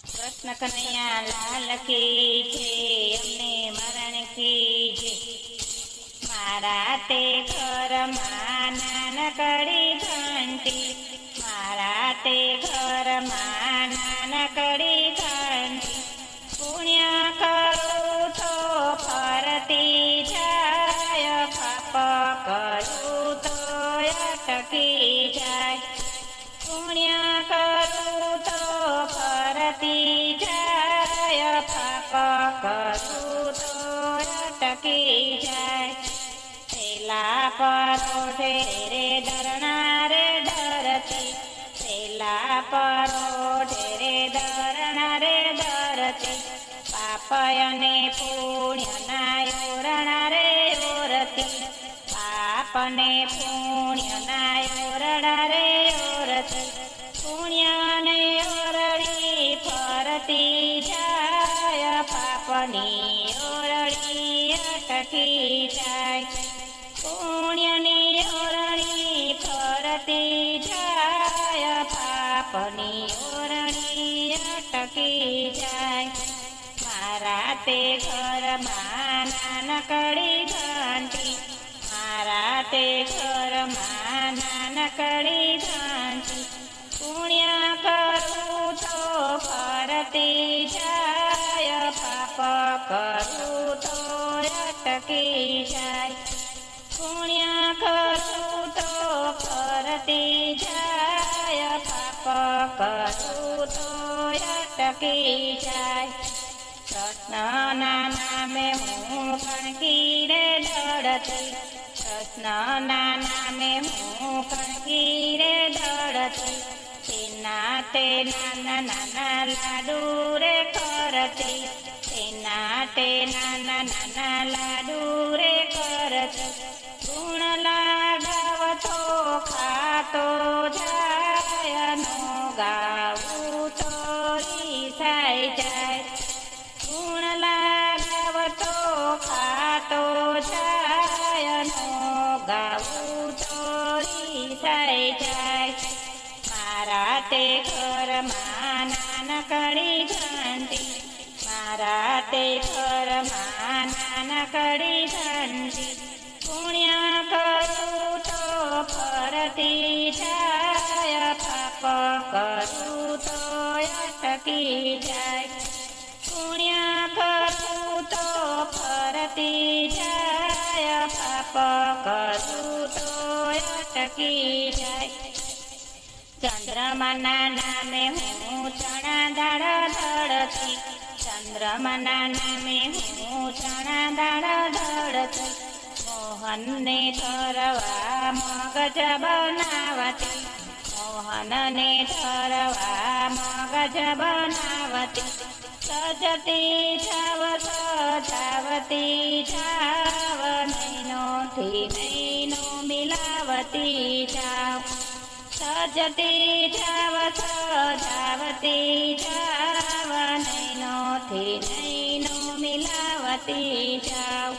કૃષ્ણ કનૈયા લાલ કી છે, અમને મરણ કી છે. મારા તે ઘરમાં નાનકડી ઘંટી, મારા તે ઘરમાં નાનકડી ઘંટી. પુણ્ય કરું તો ફરતી જાય, પાપ કરું તો અટકી જાય. પુણ્ય કરું તો ફરતી જાય, પાપ કરું તો અટકી જાય. પેલા પરોઠે રે ધરણા રે ધરતી, પેલા પરોઠે રે ધરણા રે ધરતી. પાપ અને પુણ્યના ઓરણા રે ઓરતી, પાપ ને પુણ્યના ઓરણા રે ઓરતી. પુણ્યને ઓરડી ફરતી જાય, પાપની ઓરડી અટકી જાય. પુણ્યની ઓરડી ફરતી જાય, પાપની ઓરડી અટકી જાય. મારા તે ઘરમાં નાનકડી ઘંટી, મારા તે ઘરમાં નાનકડી ઘંટી. પુણ્ય કરું તો ફરતી જાય, પાપ કરું તો અટકી જાય. પુણ્ય કરું તો ફરતી જાય, પાપ કરું તો અટકી જાય. કૃષ્ણના નામે હું કણકી રે દોડતી, કૃષ્ણના નામે હું કણકી રે દોડતી. તેના તે નાના નાના લાડુ રે કરતી, તેના તે નાના નાના લાડુ રે કરતી. ગુણ લાગવતો ખાતો જાય, નો ગાવું તો રીસાઈ જાય. ગુણ લાગવતો ખાતો જાય, નો ગાવું તો રીસાઈ જાય. મારા તે ઘરમાં નાનકડી ઘંટી, મારા તે ઘરમાં નાનકડી ઘંટી. પુણ્ય કરું તો ફરતી જાય, પાપ કરું તો અટકી જાય. પુણ્ય કરું તો ફરતી જાય, પાપ કરું તો અટકી જાય. ચંદ્રમાના નામે હું ચણા દાળ ધડતી, ચંદ્રમાના નામે હું ચણા દાળ ધડતી. મોહનને ધરવા મગજ બનાવતી, મોહનને ધરવા મગજ બનાવતી. સજતી જાવ સજાવતી જાવ, નૈનોથી નૈનો મિલાવતી જાવ. સજતી જાવ સજાવતી જાવ, નૈનોથી નૈનો મિલાવતી જાવ.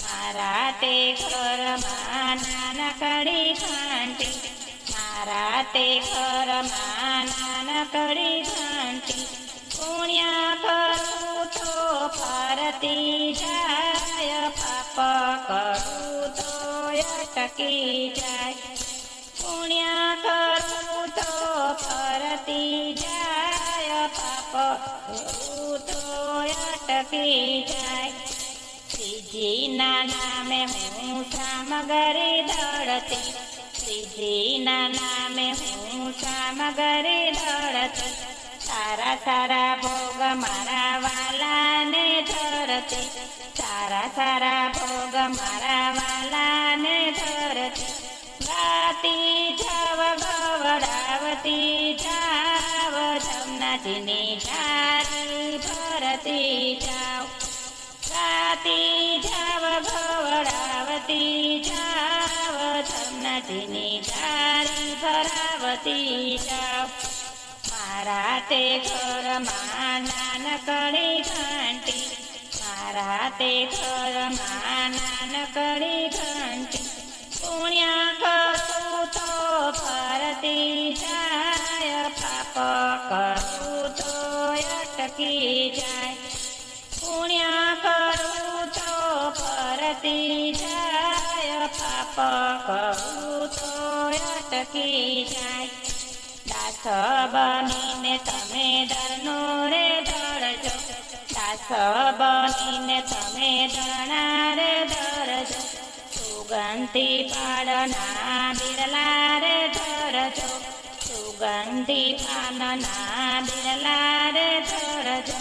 મારા તે ઘરમાં નાનકડી ઘંટી, મારા તે ઘરમાં નાનકડી ઘંટી. પુણ્ય કરું તો ફરતી જાય, પાપ કરું તો અટકી જાય. પુણ્ય કરું તો ફરતી જાય, પાપ કરું તો અટકી જાય. શ્રીજીના નામે હું સામગરી દોડતી, શ્રીજીના નામે હું સામગરી દોડતી. સારા સારા ભોગ મારા વાલાને ધરતી, સારા સારા ભોગ મારા વાલાને ધરતી. ગાતી જાવ ગવડાવતી જાવ, જમનાજીની ઝારી ભરતી જાવ. ગાતી જાવ ગવડાવતી જાવ, જમનાજીની ઝારી ભરાવતી જાવ. મારા તે ઘરમાં નાનકડી ઘંટી, મારા તે ઘરમાં નાનકડી ઘંટી. પુણ્ય કરું તો ફરતી જાય, પાપ કરું તો અટકી જાય. પુણ્ય કરું તો ફરતી જાય, પાપ કરું તો અટકી જાય. દાસ બનીને તમે દરનો રે દરજો, દાસ બનીને તમે દરના રે દરજો. સુગંધી પાડના બિરલા રે ધરજો, સુગંધી પાનના બિરલા રે ધરજો.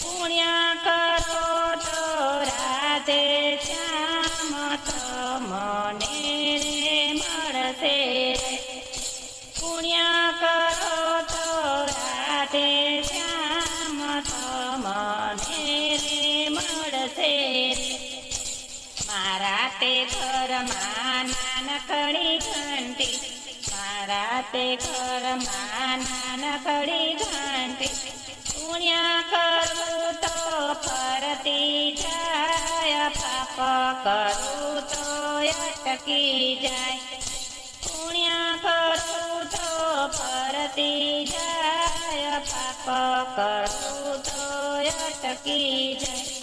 પુણ્ય કરો તો રાધે શ્યામ તમને રે મળશે રે. પુણ્ય કરો તો રાધે શ્યામ તમને રે મળશે રે. મારા તે ઘરમાં નાનકડી ઘંટી, મારા તે ઘરમાં નાનકડી ઘંટી. પુણ્ય કરું તો ફરતી જાય, પાપ કરું તો અટકી જાય. પુણ્ય કરું તો ફરતી જાય, પાપ કરું તો અટકી જાય.